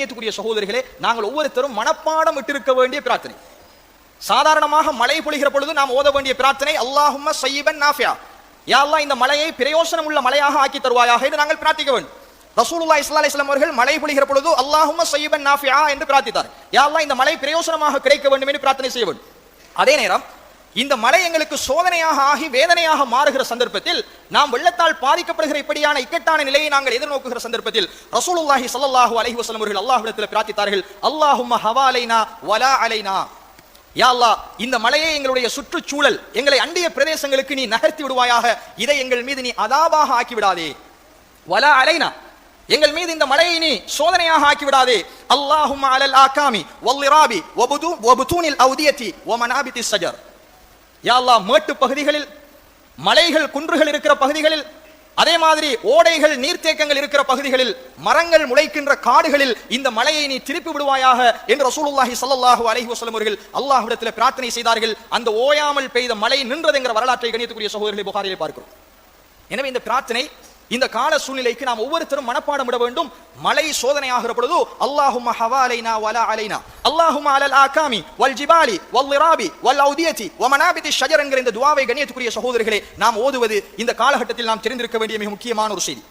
கண்ணியத்துக்குரிய சகோதரிகளே, நாங்கள் ஒவ்வொருத்தரும் மனப்பாடம் விட்டிருக்க வேண்டிய பிரார்த்தனை. சாதாரணமாக மழை பொழிகிற பொழுது நாம் ஓத வேண்டிய பிரார்த்தனை அல்லாஹும்ம ஸய்யிபன் நாஃபியா, யா அல்லாஹ் இந்த மழையை பிரயோசனம் உள்ள மழையாக ஆக்கி தருவாயாக என்று நாங்கள் பிரார்த்திக்க வேண்டும். ரசூலுல்லாஹி ஸல்லல்லாஹு அலைஹி வஸல்லம் அவர்கள் மழை பொழிகிற பொழுது அல்லாஹும்ம ஸய்யிபன் நாஃபியா என்று பிரார்த்தித்தார். யா அல்லாஹ் இந்த மழை பிரயோசனமாக கிடைக்க வேண்டும் என்று பிரார்த்தனை செய்ய வேண்டும். அதே நேரம் இந்த மழை எங்களுக்கு சோதனையாக ஆகி வேதனையாக மாறுகிற சந்தர்ப்பத்தில், நாம் வெள்ளத்தால் பாதிக்கப்படுகிற இப்படியான இக்கட்டான நிலையை நாங்கள் எதிர்நோக்குகிற சந்தர்ப்பத்தில் ரசூலுல்லாஹி ஸல்லல்லாஹு அலைஹி வஸல்லம் அவர்கள் அல்லாஹ்விடத்தில் பிரார்த்தித்தார்கள், அல்லாஹும்ம ஹவாலைனா வலா அலைனா, யா அல்லாஹ் இந்த மலையை எங்களுடைய சுற்றுச்சூழல் எங்களை அண்டிய பிரதேசங்களுக்கு நீ நகர்த்தி விடுவாயாக, இதை எங்கள் மீது நீ அதாபாக ஆக்கி விடாதே. வலா அலைனா, எங்கள் மீது இந்த மலையை நீ சோதனையாக ஆக்கி விடாதே. அல்லாஹும்ம அலல் ஆகாமி வல்லிராபி வபுதூனில் அவ்தியதி வமனாபித்தி ஷஜர், யா அல்லாஹ் மேட்டு பகுதிகளில், மலைகள் குன்றுகள் இருக்கிற பகுதிகளில், அதே மாதிரி ஓடைகள் நீர்த்தேக்கங்கள் இருக்கிற பகுதிகளில், மரங்கள் முளைக்கின்ற காடுகளில் இந்த மலையை நீ திருப்பி விடுவாயாக என்று ரசூலுல்லாஹி ஸல்லல்லாஹு அலைஹி வஸல்லம் அவர்கள் அல்லாஹ்விடத்தில் பிரார்த்தனை செய்தார்கள். அந்த ஓயாமல் பெய்த மழை நின்றது என்கிற வரலாற்றை கணியத்துக்குரிய சகோதரர்களை புகாரிலே பார்க்கிறோம். எனவே இந்த பிரார்த்தனை இந்த கால சூழ்நிலைக்கு நாம் ஒவ்வொருத்தரும் மனப்பாடம் விட வேண்டும். மழை சோதனையாகிற பொழுது அல்லாஹும்ம ஹவாலைனா வலா அலைனா, அல்லாஹும்ம அலல் ஆகாமி வல் ஜிபாலி வல்லிராபி வல் அவ்தியதி வமனாபித்தி ஷஜர் என்கிற இந்த துஆவை கண்ணியத்துக்குரிய சகோதரர்களே நாம் ஓதுவது இந்த காலகட்டத்தில் நாம் தெரிந்திருக்க வேண்டிய மிக முக்கியமான ஒரு செய்தி.